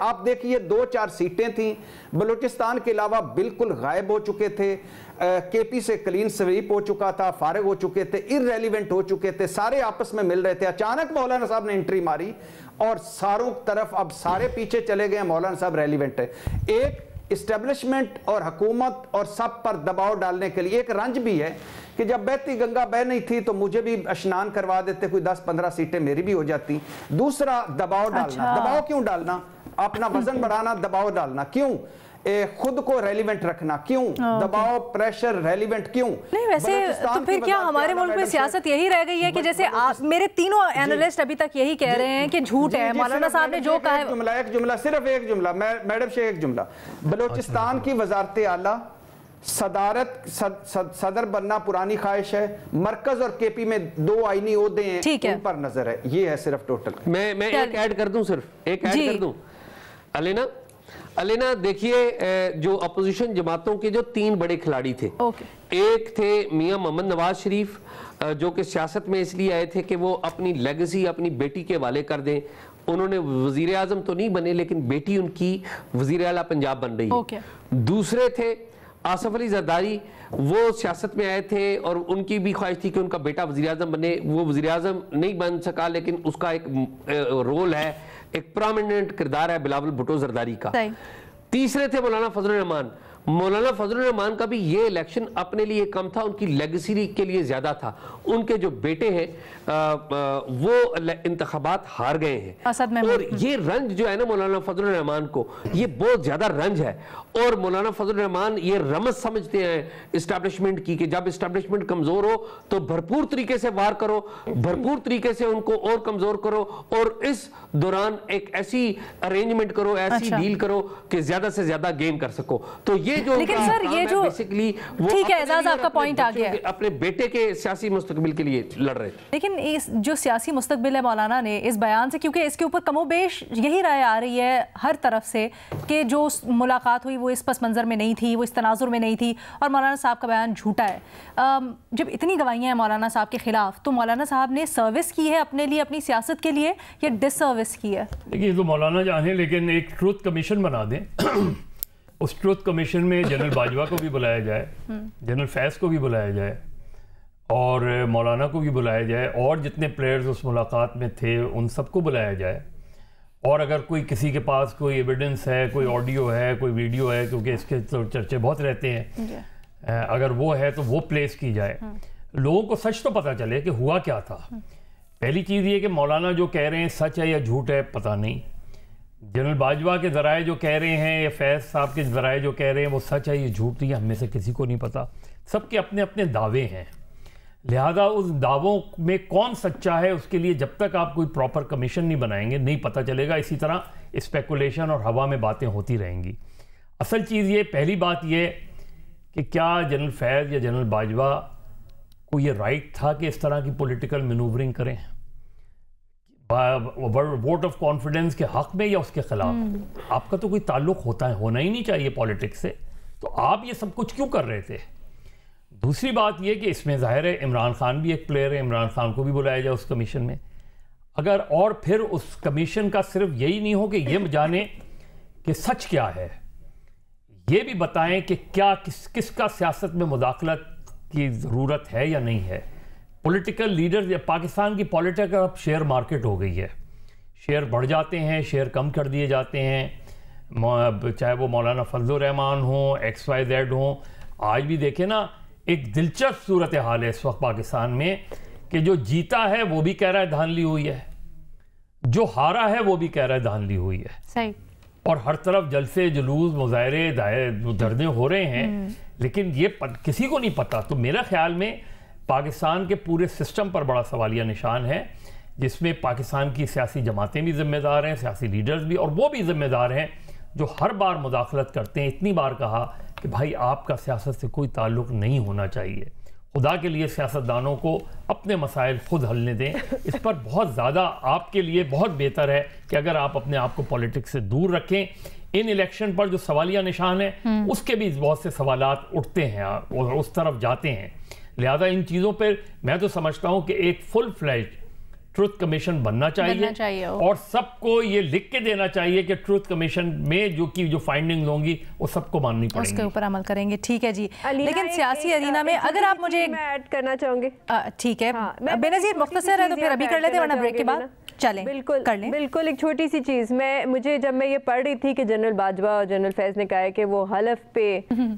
आप देखिए 2-4 सीटें थी, बलूचिस्तान के अलावा बिल्कुल गायब हो चुके थे, केपी से क्लीन स्वीप हो चुका था, फारिग हो चुके थे, इररेलिवेंट हो चुके थे, सारे आपस में मिल रहे थे। अचानक मौलाना साहब ने एंट्री मारी और सारों तरफ अब सारे पीछे चले गए, मौलाना साहब रेलिवेंट है। एक इस्टेब्लिशमेंट और हुकूमत और सब पर दबाव डालने के लिए एक रंज भी है कि जब बहती गंगा बह नहीं थी तो मुझे भी स्नान करवा देते, कोई 10-15 सीटें मेरी भी हो जाती। दूसरा दबाव डालना। अच्छा। दबाव क्यों डालना? अपना वजन बढ़ाना, दबाव डालना क्यों? खुद को रेलिवेंट रखना क्यों? दबाव, प्रेशर, रेलिवेंट क्यों? नहीं वैसे तो फिर क्या हमारे मुल्क में सियासत यही रह गई है कि जैसे मेरे तीनों एनालिस्ट अभी तक यही कह रहे हैं कि झूठ है, मौलाना साहब ने जो कहा है। एक जुमला, सिर्फ एक जुमला, मैडम शेख एक जुमला। बलूचिस्तान की वजारत आला सदर बनना पुरानी ख्वाहिश है, मरकज और केपी में 2 आईनी ओहदे हैं, उन पर नजर है। ये है सिर्फ टोटल। मैं एक ऐड कर दूं, सिर्फ एक ऐड कर दूं। अलीना देखिए, जो अपोजिशन जमातों के जो 3 बड़े खिलाड़ी थे, एक थे मियां मोहम्मद नवाज शरीफ, जो कि सियासत में इसलिए आए थे कि वो अपनी लेगेसी अपनी बेटी के हवाले कर दें। उन्होंने वजीर आजम तो नहीं बने, लेकिन बेटी उनकी वजीर आला पंजाब बन रही है। दूसरे थे आसफ अली जरदारी, वो सियासत में आए थे और उनकी भी ख्वाहिश थी कि उनका बेटा वजीर आजम बने। वो वजीर आजम नहीं बन सका, लेकिन उसका एक रोल है, एक प्रोमिनेंट किरदार है बिलावल भुट्टो जरदारी का। तीसरे थे मौलाना फजलुर रहमान। मौलाना फजलुर रहमान का भी ये इलेक्शन अपने लिए कम था, उनकी लेगेसी के लिए ज्यादा था। उनके जो बेटे हैं वो इंतखाबात हार गए हैं और ये रंज जो है ना मौलाना फजलुर रहमान को, ये बहुत ज्यादा रंज है। और मौलाना फजलुर रहमान ये रमज समझते हैं इस्टेब्लिशमेंट की कि जब इस्टेब्लिशमेंट कमजोर हो तो भरपूर तरीके से वार करो, भरपूर तरीके से उनको और कमजोर करो और इस दौरान एक ऐसी अरेंजमेंट करो, ऐसी डील करो कि ज्यादा से ज्यादा गेन कर सको। तो ये जो लेकिन सर ये जो बेसिकली ठीक है एजाज आपका पॉइंट आ गया, अपने बेटे के सियासी मुस्तकबिल के लिए लड़ रहे थे। लेकिन इस जो सियासी मुस्तकबिल है मौलाना ने इस बयान से, क्योंकि इसके ऊपर कमोबेश यही राय आ रही है हर तरफ से कि जो मुलाकात हुई वो इस पस मंज़र में नहीं थी, वो इस तनाजुर में नहीं थी और मौलाना साहब का बयान झूठा है। जब इतनी गवाहियाँ हैं मौलाना साहब के खिलाफ, तो मौलाना साहब ने सर्विस की है अपने लिए, अपनी सियासत के लिए, या डिसर्विस की है? देखिए तो मौलाना जाने, लेकिन एक ट्रुथ कमीशन बना दें उस ट्रुथ कमीशन में जनरल बाजवा को भी बुलाया जाए, जनरल फैज़ को भी बुलाया जाए और मौलाना को भी बुलाया जाए और जितने प्लेयर्स उस मुलाकात में थे उन सबको बुलाया जाए। और अगर कोई किसी के पास कोई एविडेंस है, कोई ऑडियो है, कोई वीडियो है, क्योंकि इसके तो चर्चे बहुत रहते हैं, अगर वो है तो वो प्लेस की जाए, लोगों को सच तो पता चले कि हुआ क्या था। पहली चीज़ ये कि मौलाना जो कह रहे हैं सच है या झूठ है पता नहीं, जनरल बाजवा के ज़राए जो कह रहे हैं या फैज़ साहब के ज़राए जो कह रहे हैं वो सच है या झूठ है, हम में से किसी को नहीं पता। सबके अपने अपने दावे हैं, लिहाजा उस दावों में कौन सच्चा है उसके लिए जब तक आप कोई प्रॉपर कमीशन नहीं बनाएंगे नहीं पता चलेगा। इसी तरह स्पेकुलेशन और हवा में बातें होती रहेंगी। असल चीज़ ये, पहली बात ये कि क्या जनरल फैज़ या जनरल बाजवा को ये राइट था कि इस तरह की पॉलिटिकल मैनूवरिंग करें वोट ऑफ कॉन्फिडेंस के हक में या उसके खिलाफ? आपका तो कोई ताल्लुक होना ही नहीं चाहिए पॉलिटिक्स से, तो आप ये सब कुछ क्यों कर रहे थे? दूसरी बात यह कि इसमें जाहिर है इमरान खान भी एक प्लेयर है, इमरान खान को भी बुलाया जाए उस कमीशन में। अगर और फिर उस कमीशन का सिर्फ यही नहीं हो कि ये जाने कि सच क्या है, ये भी बताएं कि क्या किसका सियासत में मुदाखलत की ज़रूरत है या नहीं है। पॉलिटिकल लीडर्स या पाकिस्तान की पॉलिटिक अब शेयर मार्केट हो गई है, शेयर बढ़ जाते हैं, शेयर कम कर दिए जाते हैं, चाहे वो मौलाना फजल रहमान हो, XYZ हो। आज भी देखें ना, एक दिलचस्प सूरत हाल है इस वक्त पाकिस्तान में कि जो जीता है वो भी कह रहा है धांधली हुई है, जो हारा है वो भी कह रहा है धांधली हुई है। सही। और हर तरफ जलसे जुलूस मुजाहरे धरने हो रहे हैं, लेकिन ये किसी को नहीं पता। तो मेरा ख्याल में पाकिस्तान के पूरे सिस्टम पर बड़ा सवालिया निशान है, जिसमें पाकिस्तान की सियासी जमातें भी जिम्मेदार हैं, सियासी लीडर्स भी, और वो भी जिम्मेदार हैं जो हर बार मुदाखलत करते हैं। इतनी बार कहा कि भाई आपका सियासत से कोई ताल्लुक नहीं होना चाहिए, खुदा के लिए सियासतदानों को अपने मसाइल खुद हलने दें। इस पर बहुत ज़्यादा आपके लिए बहुत बेहतर है कि अगर आप अपने आप को पॉलिटिक्स से दूर रखें। इन इलेक्शन पर जो सवालिया निशान है उसके भी बहुत से सवालात उठते हैं और उस तरफ जाते हैं। लिहाजा इन चीज़ों पर मैं तो समझता हूँ कि एक फुल फ्लैज ट्रुथ कमीशन बनना चाहिए और सबको ये लिख के देना चाहिए कि ट्रुथ कमीशन में जो फाइंडिंग्स होंगी वो सबको माननी पड़ेंगी, उसके ऊपर अमल करेंगे। ठीक है जी, लेकिन सियासी अरीना में अगर आप मुझे ऐड करना चाहूंगे, ठीक है बेनज़ीर, मुख्तसर है तो फिर अभी कर लेते हैं वरना ब्रेक के बाद चलें। बिल्कुल कर लें। बिल्कुल एक छोटी सी चीज़ जब मैं ये पढ़ रही थी कि जनरल बाजवा और जनरल फैज़ ने कहा है कि वो हल्फ पे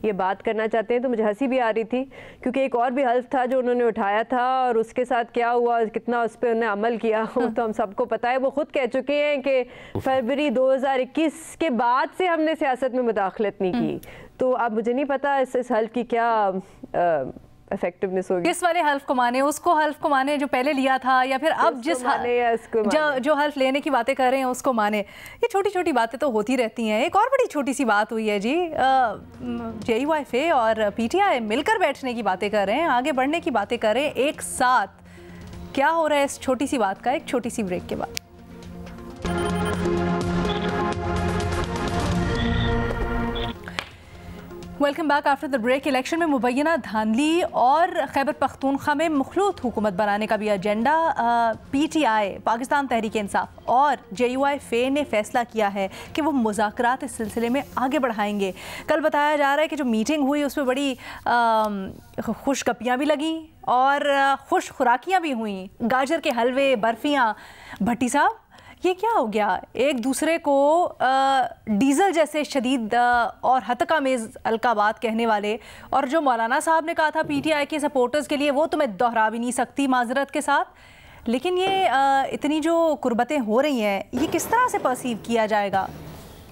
ये बात करना चाहते हैं, तो मुझे हंसी भी आ रही थी, क्योंकि एक और भी हल्फ था जो उन्होंने उठाया था और उसके साथ क्या हुआ, कितना उस पर उन्होंने अमल किया वो तो हम सबको पता है। वो खुद कह चुके हैं कि फरवरी 2021 के बाद से हमने सियासत में मुदाखलत नहीं की। तो अब मुझे नहीं पता इस हल्फ की क्या इफेक्टिवनेस होगी, किस वाले हल्फ को माने, उसको हल्फ को माने जो पहले लिया था, या फिर अब जिस जो हल्फ लेने की बातें कर रहे हैं उसको माने। ये छोटी छोटी बातें तो होती रहती हैं। एक और बड़ी छोटी सी बात हुई है जी, JUIFA और PTI मिलकर बैठने की बातें कर रहे हैं, आगे बढ़ने की बातें कर रहे हैं एक साथ। क्या हो रहा है इस छोटी सी बात का, एक छोटी सी ब्रेक के बाद। Welcome back after the break. Election में मुबैना धांधली और खैबर पख्तूनख्वा में मखलूत हुकूमत बनाने का भी एजेंडा PTI पाकिस्तान तहरीक इंसाफ और JUIFA ने फैसला किया है कि वो मुज़ाकरात इस सिलसिले में आगे बढ़ाएंगे। कल बताया जा रहा है कि जो मीटिंग हुई उसमें बड़ी खुशगपियाँ भी लगीं और खुश खुराकियाँ भी हुई, गाजर के हलवे, बर्फियाँ। भट्टी साहब, ये क्या हो गया? एक दूसरे को डीजल जैसे शदीद और हतकामेज़ अलकाबात कहने वाले, और जो मौलाना साहब ने कहा था PTI के सपोर्टर्स के लिए, वो तो मैं दोहरा भी नहीं सकती माजरत के साथ। लेकिन ये इतनी जो कुर्बतें हो रही हैं, ये किस तरह से परसीव किया जाएगा?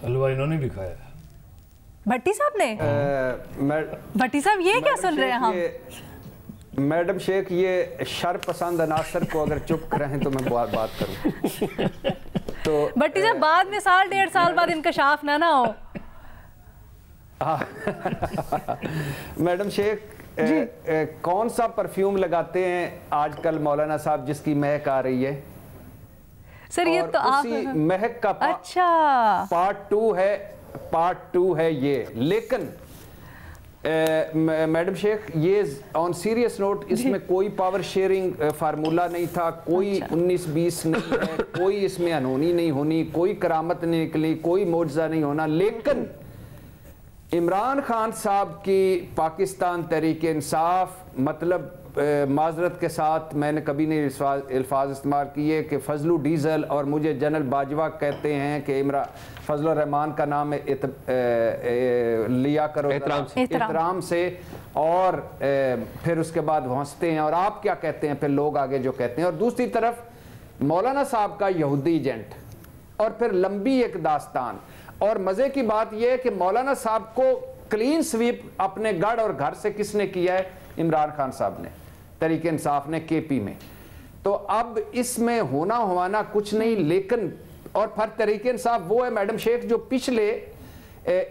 हलवा इन्होंने भी खाया, भट्टी साहब ने। भट्टी साहब, ये क्या सुन रहे हैं हम? मैडम शेख, ये शर पसंद अनासर को अगर चुप करें तो मैं बात करूं। तो भट्टी साहब, बाद में साल डेढ़ साल बाद इनकशाफ ना हो। मैडम शेख, कौन सा परफ्यूम लगाते हैं आजकल मौलाना साहब जिसकी महक आ रही है? सर ये तो आप महक का अच्छा पार्ट टू है ये। लेकिन मैडम शेख, ये ऑन सीरियस नोट, इसमें कोई पावर शेयरिंग फार्मूला नहीं था, कोई 19-20 नहीं है, कोई इसमें अनहोनी नहीं होनी, कोई करामत नहीं निकली, कोई मोजा नहीं होना। लेकिन इमरान खान साहब की पाकिस्तान तहरीक इंसाफ, मतलब माजरत के साथ मैंने कभी नहीं अल्फाज इस्तेमाल किए कि फजलू डीजल, और मुझे जनरल बाजवा कहते हैं कि फजलुर रहमान का नाम लिया करो एहतराम से, और फिर उसके बाद हंसते हैं, और आप क्या कहते हैं फिर लोग आगे जो कहते हैं। और दूसरी तरफ मौलाना साहब का यहूदी एजेंट, और फिर लंबी एक दास्तान। और मजे की बात यह है कि मौलाना साहब को क्लीन स्वीप अपने गढ़ और घर से किसने किया है? इमरान खान साहब ने, तहरीक इंसाफ ने, केपी में। तो अब इसमें होना हुआना कुछ नहीं। लेकिन और फिर तहरीक इंसाफ वो है मैडम शेख जो पिछले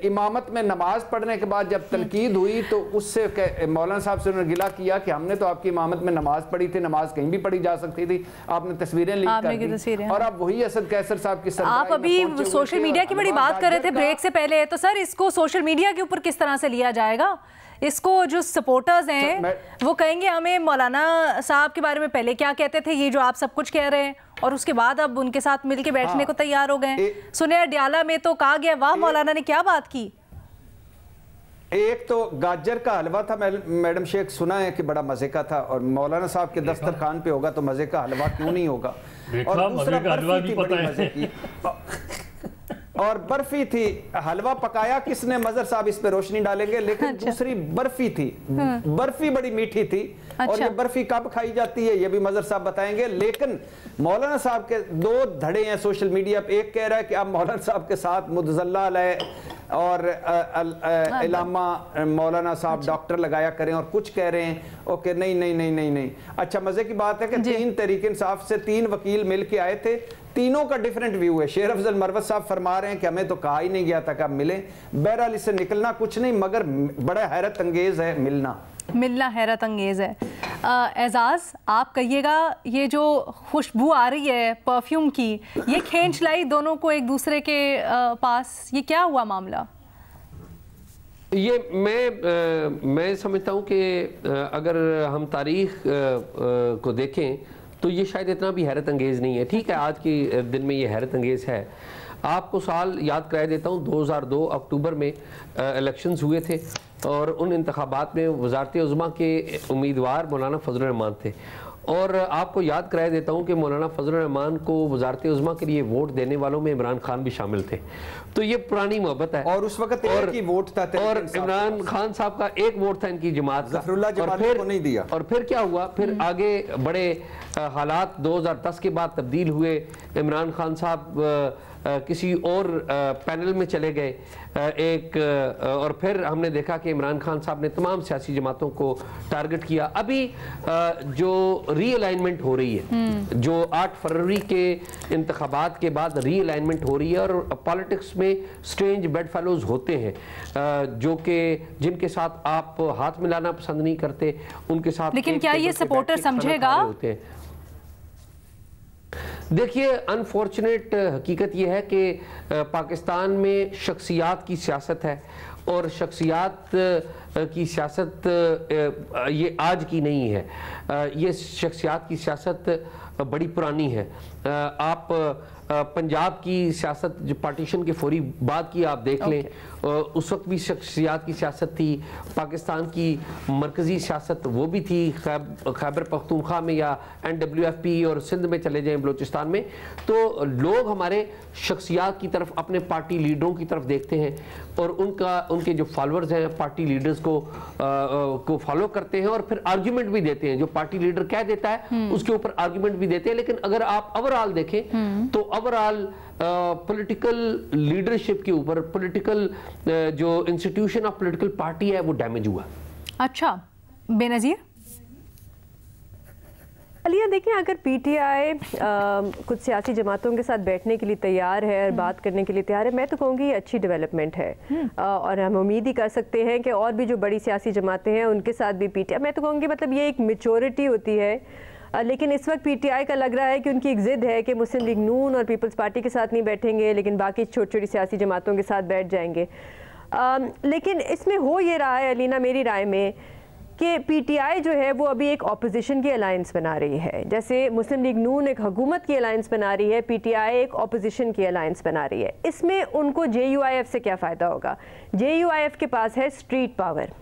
इमामत में नमाज पढ़ने के बाद जब तनकीद हुई तो उससे मौलाना साहब से उन्होंने गिला किया कि हमने तो आपकी इमामत में नमाज पढ़ी थी, नमाज कहीं भी पढ़ी जा सकती थी, आपने तस्वीरें लीक कर दी। और अब वही असद कैसर साहब की आप अभी सोशल मीडिया की बड़ी बात कर रहे थे ब्रेक से पहले, तो सर इसको सोशल मीडिया के ऊपर किस तरह से लिया जाएगा? इसको जो सपोर्टर्स हैं वो कहेंगे हमें मौलाना साहब के बारे में पहले क्या कहते थे, ये जो आप सब कुछ कह रहे हैं, और उसके बाद अब उनके साथ मिलके बैठने को तैयार हो गए। सुनिया डियाला में तो कहा गया वाह मौलाना ने क्या बात की। एक तो गाजर का हलवा था मैडम शेख, सुना है कि बड़ा मजे का था, और मौलाना साहब के दस्तरखान पे होगा तो मजे का हलवा क्यों नहीं होगा। और दूसरा बर्फी थी बड़ी मजे की, और बर्फी थी। हलवा पकाया किसने? मजहर साहब इस पे रोशनी डालेंगे। लेकिन दूसरी बर्फी थी, बर्फी बड़ी मीठी थी। और ये बर्फी कब खाई जाती है ये भी मजहर साहब बताएंगे। लेकिन मौलाना साहब के दो धड़े हैं सोशल मीडिया पे। एक कह रहा है कि अब मौलाना साहब के साथ मुतज़ल्ला अलैह और इलामा मौलाना साहब डॉक्टर लगाया करें, और कुछ कह रहे हैं ओके नहीं नहीं नहीं नहीं नहीं। अच्छा, मजे की बात है कि 3 तहरीक इंसाफ से 3 वकील मिल के आए थे, तीनों का डिफरेंट व्यू है। शेर अफजल मरवत साहब फरमा रहे हैं कि हमें तो कहा ही नहीं गया था कि आप मिले। बहरहाल इससे निकलना कुछ नहीं, मगर बड़ा हैरत अंगेज है मिलना हैरत अंगेज है। एजाज, आप कहिएगा ये जो खुशबू आ रही है परफ्यूम की, ये खींच लाई दोनों को एक दूसरे के पास, ये क्या हुआ मामला? ये मैं समझता हूँ कि अगर हम तारीख को देखें तो ये शायद इतना भी हैरत अंगेज़ नहीं है। ठीक है, आज के दिन में ये हैरत अंगेज़ है। आपको साल याद कराया देता हूँ, 2002 अक्टूबर में इलेक्शंस हुए थे, और उन इंतखाबात में वज़ारत उज़्मा के उम्मीदवार मौलाना फजलुर रहमान थे। और आपको याद कराया देता हूँ कि मौलाना फजलुर रहमान को वज़ारत उज़्मा के लिए वोट देने वालों में इमरान खान भी शामिल थे। तो ये पुरानी मोहब्बत है। और उस वक्त एक ही वोट था, और इमरान खान साहब का एक वोट था इनकी जमात का, और फिर को नहीं दिया। और फिर क्या हुआ? फिर आगे बड़े हालात 2010 के बाद तब्दील हुए। इमरान खान साहब किसी और पैनल में चले गए और फिर हमने देखा कि इमरान खान साहब ने तमाम सियासी जमातों को टारगेट किया। अभी जो रीअलाइनमेंट हो रही है, जो 8 फरवरी के इंतखाबात के बाद रीअलाइनमेंट हो रही है, और पॉलिटिक्स में स्ट्रेंज बेड फेलोज होते हैं जो कि जिनके साथ आप हाथ मिलाना पसंद नहीं करते, उनके साथ। लेकिन क्या ये सपोर्टर समझेगा? देखिए, अनफॉर्चुनेट हकीकत यह है कि पाकिस्तान में शख्सियात की सियासत है, और शख्सियात की सियासत ये आज की नहीं है। ये शख्सियात की सियासत बड़ी पुरानी है। आप पंजाब की सियासत जो पार्टीशन के फौरी बाद की आप देख लें, उस वक्त भी शख्सियात की सियासत थी। पाकिस्तान की मरकज़ी सियासत वो भी थी, खैबर पख्तूनख्वा में या NWFP और सिंध में चले जाएं, बलूचिस्तान में। तो लोग हमारे शख्सियात की तरफ, अपने पार्टी लीडरों की तरफ देखते हैं, और उनके जो फॉलोअर्स हैं पार्टी लीडर्स को फॉलो करते हैं, और फिर आर्ग्यूमेंट भी देते हैं। जो पार्टी लीडर कह देता है उसके ऊपर आर्ग्यूमेंट भी देते हैं। लेकिन अगर आप ओवरऑल देखें तो ओवरऑल पॉलिटिकल लीडरशिप के ऊपर, पॉलिटिकल जो इंस्टीट्यूशन ऑफ पॉलिटिकल पार्टी है वो डैमेज हुआ। अच्छा, बेनज़ीर? अलिया देखिए, अगर पीटीआई कुछ सियासी जमातों के साथ बैठने के लिए तैयार है और बात करने के लिए तैयार है, मैं तो कहूँगी ये अच्छी डेवलपमेंट है। और हम उम्मीद ही कर सकते हैं कि और भी जो बड़ी सियासी जमातें हैं उनके साथ भी पीटीआई, मैं तो कहूँगी मतलब ये एक मैच्योरिटी होती है। लेकिन इस वक्त पीटीआई का लग रहा है कि उनकी एक ज़िद है कि मुस्लिम लीग नून और पीपल्स पार्टी के साथ नहीं बैठेंगे, लेकिन बाकी छोटी छोटी सियासी जमातों के साथ बैठ जाएंगे। लेकिन इसमें हो ये रहा है अलीना, मेरी राय में, कि पीटीआई जो है वो अभी एक ऑपोजिशन की अलायंस बना रही है। जैसे मुस्लिम लीग नून एक हुकूमत की अलायंस बना रही है, पीटीआई एक ऑपोजिशन की अलायंस बना रही है। इसमें उनको जेयूआईएफ से क्या फ़ायदा होगा? जेयूआईएफ के पास है स्ट्रीट पावर।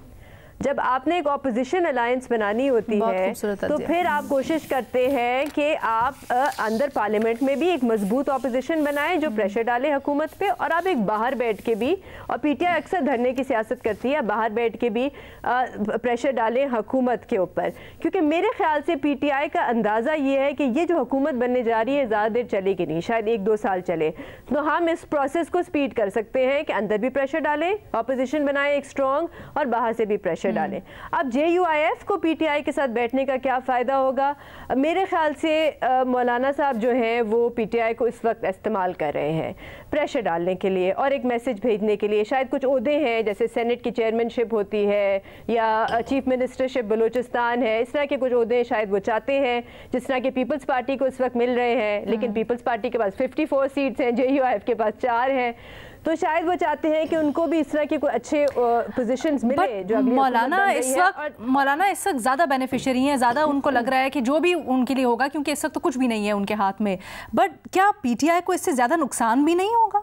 जब आपने एक ऑपोजिशन अलायंस बनानी होती है तो फिर आप कोशिश करते हैं कि आप अंदर पार्लियामेंट में भी एक मजबूत ऑपोजिशन बनाएं जो प्रेशर डाले हुकूमत पे, और आप एक बाहर बैठ के भी, और पीटीआई अक्सर धरने की सियासत करती है, बाहर बैठ के भी प्रेशर डालें हुकूमत के ऊपर। क्योंकि मेरे ख्याल से पीटीआई का अंदाज़ा ये है कि ये जो हुकूमत बनने जा रही है ज़्यादा देर चलेगी नहीं, शायद 1-2 साल चले। तो हम इस प्रोसेस को स्पीड कर सकते हैं कि अंदर भी प्रेशर डालें, ऑपोजिशन बनाएं एक स्ट्रॉन्ग, और बाहर से भी प्रेशर डालें। अब जेयूआईएफ को पीटीआई के साथ बैठने का क्या फ़ायदा होगा? मेरे ख्याल से मौलाना साहब जो हैं वो पीटीआई को इस वक्त इस्तेमाल कर रहे हैं प्रेशर डालने के लिए और एक मैसेज भेजने के लिए। शायद कुछ ओहदे हैं, जैसे सेनेट की चेयरमैनशिप होती है या चीफ मिनिस्टरशिप बलूचिस्तान है, इस तरह के कुछ ओहदे शायद वो चाहते हैं, जिस तरह के पीपल्स पार्टी को इस वक्त मिल रहे हैं। लेकिन पीपल्स पार्टी के पास 54 सीट्स हैं, जेयूआईएफ के पास 4 हैं। तो शायद वो चाहते हैं कि उनको भी इस तरह के कोई अच्छे पोजीशंस मिले जो मौलाना इस वक्त ज़्यादा बेनिफिशियरी हैं, ज़्यादा उनको लग रहा है कि जो भी उनके लिए होगा, क्योंकि इस वक्त तो कुछ भी नहीं है उनके हाथ में। बट क्या पीटीआई को इससे ज़्यादा नुकसान भी नहीं होगा?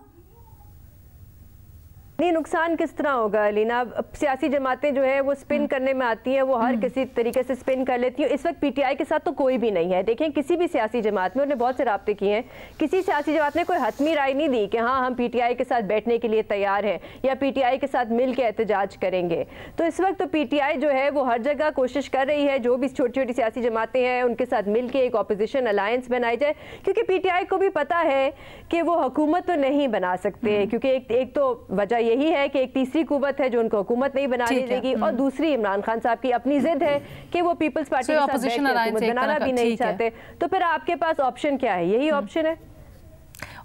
नहीं, नुकसान किस तरह होगा अलीना? सियासी जमातें जो है वो स्पिन करने में आती हैं, वो हर किसी तरीके से स्पिन कर लेती हैं। इस वक्त पीटीआई के साथ तो कोई भी नहीं है। देखें, किसी भी सियासी जमात में, उन्होंने बहुत से राब्ते किए हैं, किसी सियासी जमात ने कोई हतमी राय नहीं दी कि हाँ हम पीटीआई के साथ बैठने के लिए तैयार हैं या पीटीआई के साथ मिल के एहतजाज करेंगे। तो इस वक्त तो पीटीआई जो है वो हर जगह कोशिश कर रही है, जो भी छोटी छोटी सियासी जमातें हैं उनके साथ मिल के एक अपोजिशन अलायंस बनाई जाए, क्योंकि पीटीआई को भी पता है कि वो हुकूमत तो नहीं बना सकते, क्योंकि एक तो वजह यही है कि एक तीसरी कुव्वत है जो उनको हुकूमत नहीं बनाने देगी, और दूसरी इमरान खान साहब की अपनी जिद है कि वो पीपल्स पार्टी के साथ हुकूमत बनाना भी नहीं चाहते। तो फिर आपके पास ऑप्शन क्या है? यही ऑप्शन है।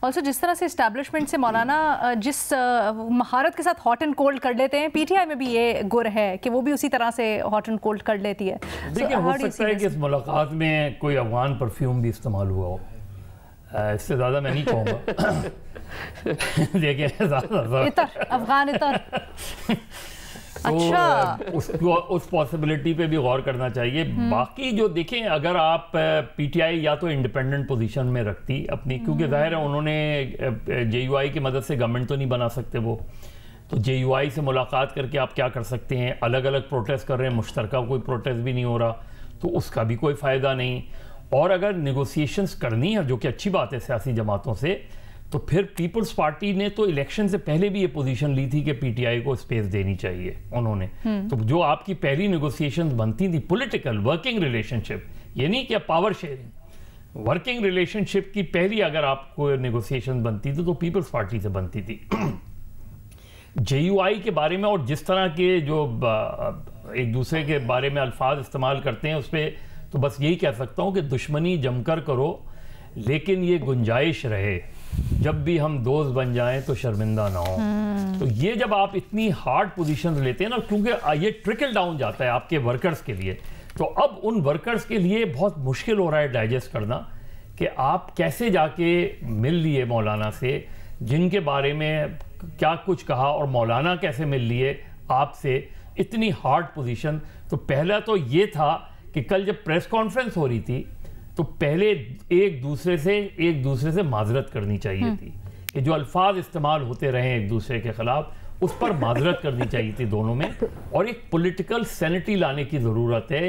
और सो जिस तरह से इस्टेब्लिशमेंट से मौलाना जिस महारत के साथ हॉट एंड कोल्ड कर लेते हैं, पीटीआई में भी ये गुर है कि वो भी उसी तरह से हॉट एंड कोल्ड कर लेती है। देखिए, हो सकता है कि इस मुलाकात में कोई अफगान परफ्यूम भी इस्तेमाल हुआ हो, इससे ज़्यादा मैं नहीं कहूँगा। देखिए, अफगान इतर तो उस पॉसिबिलिटी पे भी गौर करना चाहिए। बाकी जो देखें, अगर आप पीटीआई या तो इंडिपेंडेंट पोजीशन में रखती अपनी, क्योंकि जाहिर है उन्होंने जेयूआई की मदद से गवर्नमेंट तो नहीं बना सकते वो, तो जेयूआई से मुलाकात करके आप क्या कर सकते हैं? अलग अलग प्रोटेस्ट कर रहे हैं, मुश्तरका कोई प्रोटेस्ट भी नहीं हो रहा, तो उसका भी कोई फ़ायदा नहीं। और अगर नेगोशिएशंस करनी है, जो कि अच्छी बात है सियासी जमातों से, तो फिर पीपल्स पार्टी ने तो इलेक्शन से पहले भी ये पोजीशन ली थी कि पीटीआई को स्पेस देनी चाहिए उन्होंने। तो जो आपकी पहली नेगोशिएशंस बनती थी, पॉलिटिकल वर्किंग रिलेशनशिप, ये नहीं कि पावर शेयरिंग, वर्किंग रिलेशनशिप की पहली अगर आपको नेगोशिएशन बनती थी तो पीपल्स पार्टी से बनती थी। जेयूआई के बारे में और जिस तरह के जो एक दूसरे के बारे में अल्फाज इस्तेमाल करते हैं, उस पर तो बस यही कह सकता हूँ कि दुश्मनी जमकर करो, लेकिन ये गुंजाइश रहे, जब भी हम दोस्त बन जाएं तो शर्मिंदा ना हो। तो ये जब आप इतनी हार्ड पोजीशन लेते हैं ना, क्योंकि ये ट्रिकल डाउन जाता है आपके वर्कर्स के लिए, तो अब उन वर्कर्स के लिए बहुत मुश्किल हो रहा है डाइजेस्ट करना कि आप कैसे जाके मिल लिए मौलाना से, जिनके बारे में क्या कुछ कहा, और मौलाना कैसे मिल लिए आपसे, इतनी हार्ड पोजीशन। तो पहला तो ये था कि कल जब प्रेस कॉन्फ्रेंस हो रही थी तो पहले एक दूसरे से माजरत करनी चाहिए थी, कि जो अल्फाज इस्तेमाल होते रहे एक दूसरे के खिलाफ उस पर माजरत करनी चाहिए थी दोनों में, और एक पॉलिटिकल सैनिटी लाने की ज़रूरत है।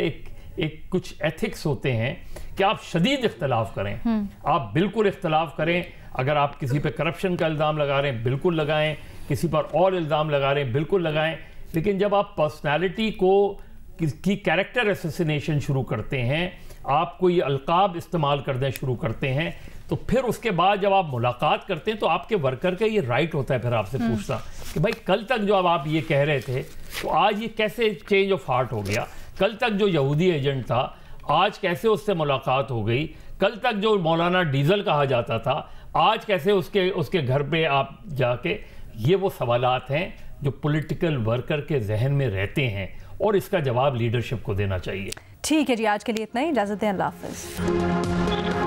एक कुछ एथिक्स होते हैं कि आप शदीद इख्तलाफ करें, आप बिल्कुल इख्तलाफ करें, अगर आप किसी पे करप्शन का इल्ज़ाम लगा रहे हैं बिल्कुल लगाएं, किसी पर और इल्ज़ाम लगा रहे हैं बिल्कुल लगाएं, लेकिन जब आप पर्सनैलिटी की कैरेक्टर असैसिनेशन शुरू करते हैं, आप कोई अलकाब इस्तेमाल करना शुरू करते हैं, तो फिर उसके बाद जब आप मुलाकात करते हैं तो आपके वर्कर का ये राइट होता है फिर आपसे पूछना कि भाई कल तक जो अब आप ये कह रहे थे तो आज ये कैसे चेंज ऑफ हार्ट हो गया, कल तक जो यहूदी एजेंट था आज कैसे उससे मुलाकात हो गई, कल तक जो मौलाना डीजल कहा जाता था आज कैसे उसके घर पे आप जाके, ये वो सवालात हैं जो पॉलिटिकल वर्कर के जहन में रहते हैं और इसका जवाब लीडरशिप को देना चाहिए। ठीक है जी, आज के लिए इतना ही, इजाज़त दें, अल्लाह हाफ़िज़।